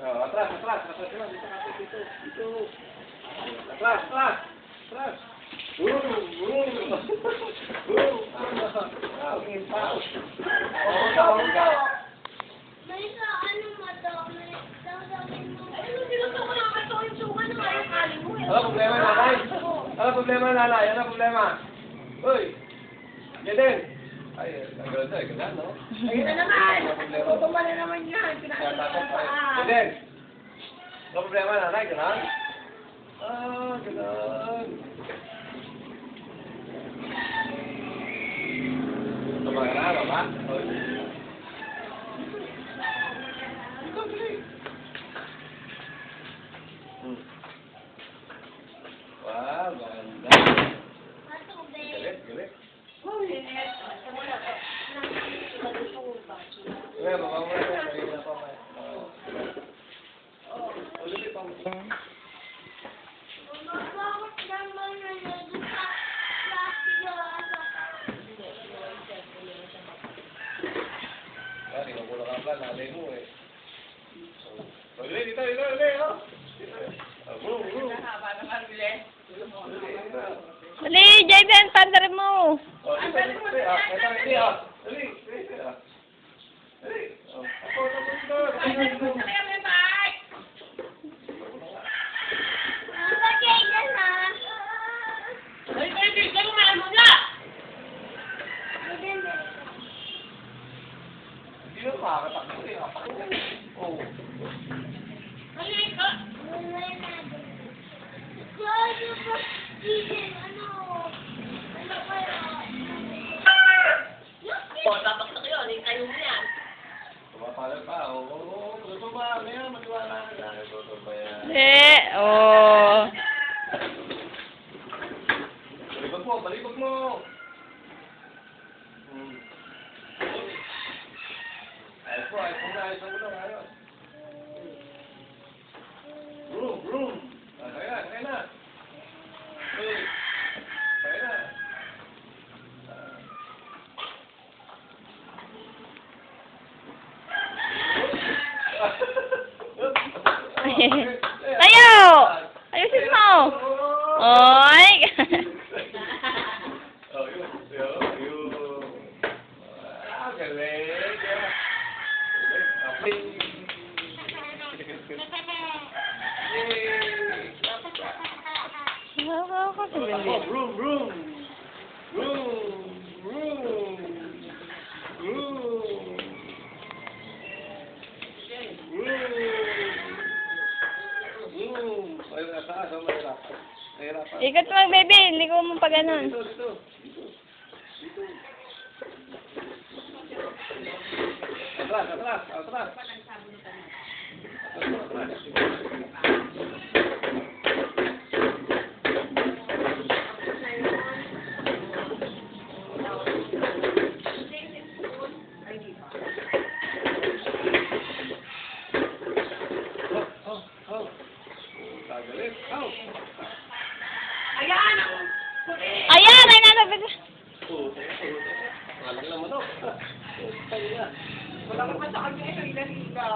Oh, atras. Dito. Atras. May sa ano mo to? May sasabihin mo. Ay, hindi lang ako nakakatawa yung suman ng ayakaling mo. Ano problema, nanay? Ano problema, nanay? Ano problema? Uy! Yan din! Ay, nagawin to, ganyan, no? Ayun na naman! Tutuma na naman yan! Pinakita pa! Yan din! Ano problema, nanay? Ganyan? Ah, ganyan. Tumaga na, baba? Uy. Dito, dali. Wow, ganda. Galit. Kaya, baba mo na. Kanina pa may. Ulit pa mo. Bakit naman nalagay sa plastic na asa? Hindi mo pula ka pala. Nalay mo eh. Dito. Oh. Bro. Dali, Jayden, pandarin mo. Dali. Nalagay na na! Hindi mo makakatakbo eh. Oh. Tumapalag pa. Oo. Ito ba? Maya, magwala ka lang. Ito ba yan? Oh. Balibag mo. Ayos mo na. Vroom. Kaya na. Hey. Kaya na. Tayo! Ayusin mo! Oy! Galing. Vroom. Ayun, nasa mahirapan. Ikot mo, baby. Hindi ko mo pa ganun. Dito. Atras. Tagalit. Ayan! Ay, nalabit. Alam naman ako. Wala ka pa sa kanya, isa